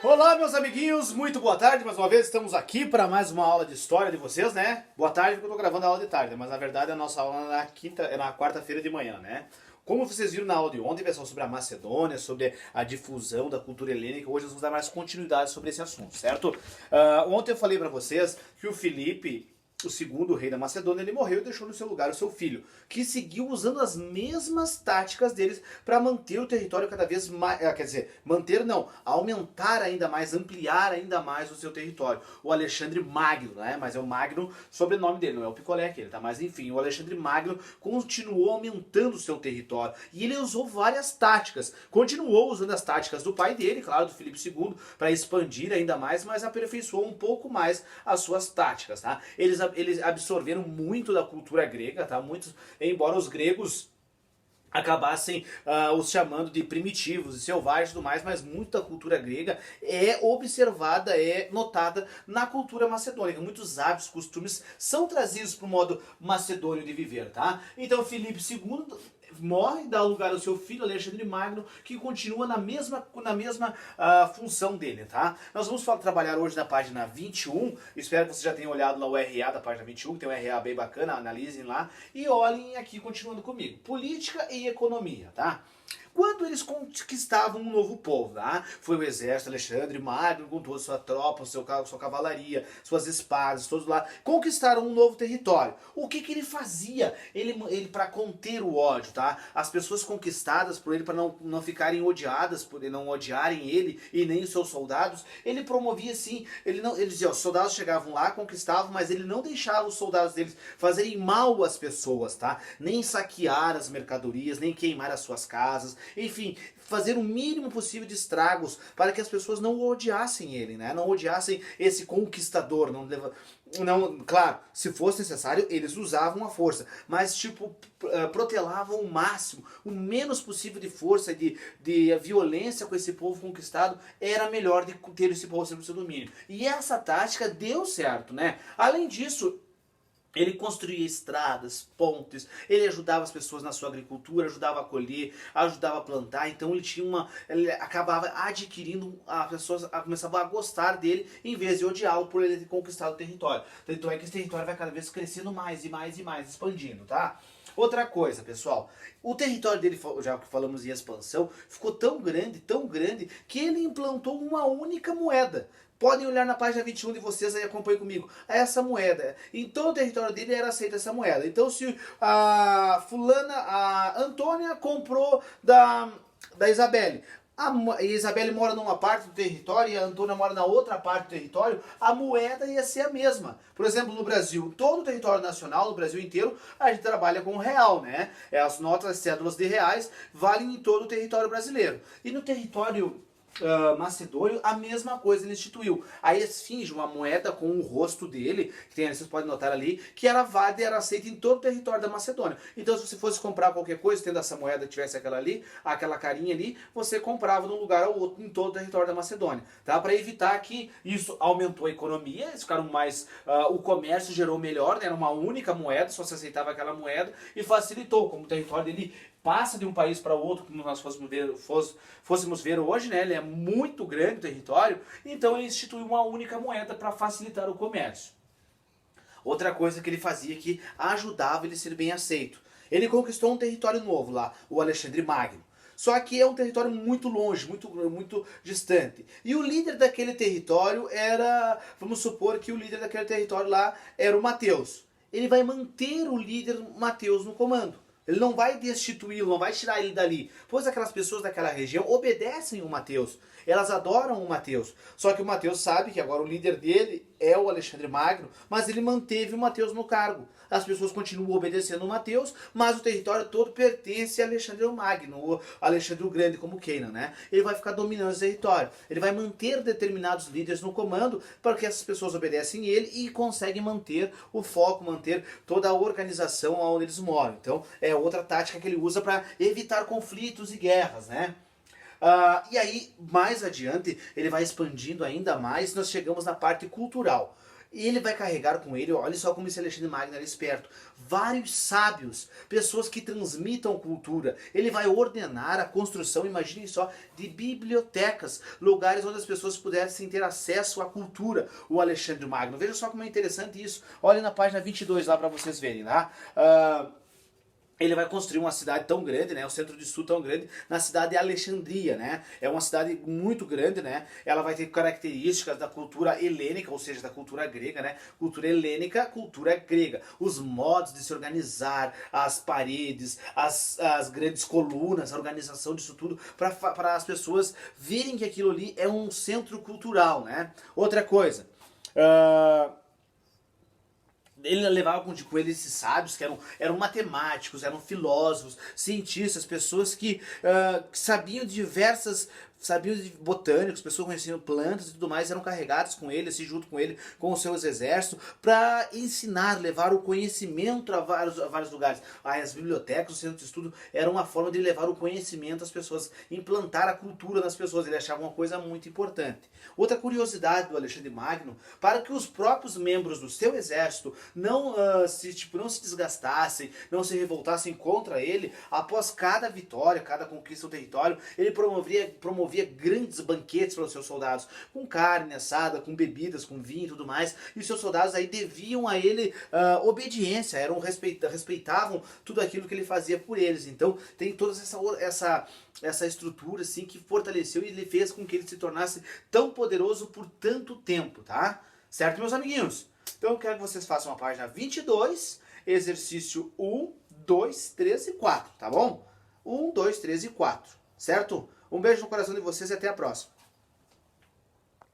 Olá, meus amiguinhos, muito boa tarde, mais uma vez estamos aqui para mais uma aula de história de vocês, né? Boa tarde, porque eu tô gravando a aula de tarde, mas na verdade a nossa aula é na quarta-feira de manhã, né? Como vocês viram na aula de ontem, pessoal, sobre a Macedônia, sobre a difusão da cultura helênica, hoje nós vamos dar mais continuidade sobre esse assunto, certo? Ontem eu falei para vocês que o Filipe, o segundo rei da Macedônia, ele morreu e deixou no seu lugar o seu filho, que seguiu usando as mesmas táticas deles para manter o território cada vez mais, quer dizer, aumentar ainda mais, ampliar ainda mais o seu território. O Alexandre Magno, né? Mas é o Magno, sobrenome dele, não é o Picolé aquele, tá? Mas enfim, o Alexandre Magno continuou aumentando o seu território e ele usou várias táticas. Continuou usando as táticas do pai dele, claro, do Filipe II, para expandir ainda mais, mas aperfeiçoou um pouco mais as suas táticas, tá? Eles absorveram muito da cultura grega, tá? Muitos, embora os gregos acabassem os chamando de primitivos e selvagens e tudo mais, mas muita cultura grega é observada, é notada na cultura macedônica. Muitos hábitos, costumes são trazidos para o modo macedônio de viver, tá? Então Filipe II morre, dá lugar ao seu filho Alexandre Magno, que continua na mesma função dele, tá? Nós vamos trabalhar hoje na página 21, espero que vocês já tenham olhado lá o RA da página 21, que tem um RA bem bacana, analisem lá, e olhem aqui continuando comigo. Política e economia, tá? Quando eles conquistavam um novo povo, tá? Foi o exército Alexandre Magno com toda a sua tropa, sua cavalaria, suas espadas, todos lá, conquistaram um novo território. O que ele fazia? Ele para conter o ódio, tá? As pessoas conquistadas por ele, para não ficarem odiadas, por não odiarem ele e nem os seus soldados, ele promovia assim, ele dizia, os soldados chegavam lá, conquistavam, mas ele não deixava os soldados deles fazerem mal às pessoas, tá? Nem saquear as mercadorias, nem queimar as suas casas, enfim, fazer o mínimo possível de estragos para que as pessoas não odiassem ele, né? Não odiassem esse conquistador, claro, se fosse necessário, eles usavam a força, mas tipo, protelavam o máximo, o menos possível de força, de violência com esse povo conquistado, era melhor de ter esse povo sob seu domínio. E essa tática deu certo, né? Além disso, ele construía estradas, pontes, ele ajudava as pessoas na sua agricultura, ajudava a colher, ajudava a plantar, então ele acabava adquirindo, as pessoas começavam a gostar dele em vez de odiá-lo por ele ter conquistado o território. Então é que esse território vai cada vez crescendo mais e mais e mais, expandindo, tá? Outra coisa, pessoal, o território dele, já que falamos em expansão, ficou tão grande, que ele implantou uma única moeda. Podem olhar na página 21 de vocês aí, acompanhem comigo. Essa moeda. Em todo o território dele era aceita essa moeda. Então se a Antônia comprou da Isabelle, a Isabelle mora numa parte do território e a Antônia mora na outra parte do território, a moeda ia ser a mesma. Por exemplo, no Brasil, todo o território nacional, no Brasil inteiro, a gente trabalha com real, né? As notas, as cédulas de reais valem em todo o território brasileiro. E no território macedônio, a mesma coisa ele instituiu. Aí eles fingem uma moeda com o rosto dele, que tem, vocês podem notar ali, que era válida e era aceita em todo o território da Macedônia. Então se você fosse comprar qualquer coisa, tendo essa moeda, tivesse aquela carinha ali, você comprava de um lugar ao outro em todo o território da Macedônia, tá? Para evitar que isso aumentou a economia, eles ficaram mais, o comércio gerou melhor, né? Era uma única moeda, só se aceitava aquela moeda, e facilitou, como o território dele passa de um país para outro, como nós fôssemos ver hoje, né? Ele é muito grande o território, então ele instituiu uma única moeda para facilitar o comércio. Outra coisa que ele fazia que ajudava ele a ser bem aceito. Ele conquistou um território novo lá, o Alexandre Magno. Só que é um território muito longe, muito distante. E o líder daquele território era, vamos supor que o líder daquele território lá era o Mateus. Ele vai manter o líder Mateus no comando. Ele não vai destituí-lo, não vai tirar ele dali. Pois aquelas pessoas daquela região obedecem o Mateus. Elas adoram o Mateus. Só que o Mateus sabe que agora o líder dele é o Alexandre Magno, mas ele manteve o Mateus no cargo. As pessoas continuam obedecendo o Mateus, mas o território todo pertence a Alexandre o Magno, o Alexandre o Grande, como Canaan, né? Ele vai ficar dominando esse território. Ele vai manter determinados líderes no comando para que essas pessoas obedecem ele e conseguem manter o foco, manter toda a organização onde eles moram. Então, é outra tática que ele usa para evitar conflitos e guerras, né? E aí, mais adiante, ele vai expandindo ainda mais, nós chegamos na parte cultural. E ele vai carregar com ele, olha só como esse Alexandre Magno era esperto, vários sábios, pessoas que transmitam cultura. Ele vai ordenar a construção, imaginem só, de bibliotecas, lugares onde as pessoas pudessem ter acesso à cultura, o Alexandre Magno. Veja só como é interessante isso. Olhem na página 22 lá para vocês verem, tá? Ele vai construir uma cidade tão grande, né, um centro de estudo tão grande, na cidade de Alexandria, né? É uma cidade muito grande, né? Ela vai ter características da cultura helênica, ou seja, da cultura grega, né? Cultura helênica, cultura grega. Os modos de se organizar, as paredes, as grandes colunas, a organização disso tudo, para as pessoas verem que aquilo ali é um centro cultural, né? Outra coisa, ele levava com ele esses sábios que eram matemáticos, eram filósofos, cientistas, pessoas que sabiam de sabiam de botânicos, pessoas que conheciam plantas e tudo mais, eram carregados com ele, assim, junto com ele, com os seus exércitos, para ensinar, levar o conhecimento a vários lugares. As bibliotecas, os centros de estudo, era uma forma de levar o conhecimento às pessoas, implantar a cultura nas pessoas, ele achava uma coisa muito importante. Outra curiosidade do Alexandre Magno, para que os próprios membros do seu exército não se desgastassem, não se revoltassem contra ele, após cada vitória, cada conquista do território, ele promovia grandes banquetes para os seus soldados, com carne assada, com bebidas, com vinho e tudo mais, e os seus soldados aí deviam a ele obediência, respeitavam tudo aquilo que ele fazia por eles. Então tem toda essa estrutura assim que fortaleceu e ele fez com que ele se tornasse tão poderoso por tanto tempo, tá? Certo, meus amiguinhos? Então eu quero que vocês façam a página 22, exercício 1, 2, 3 e 4, tá bom? 1, 2, 3 e 4, certo? Um beijo no coração de vocês e até a próxima.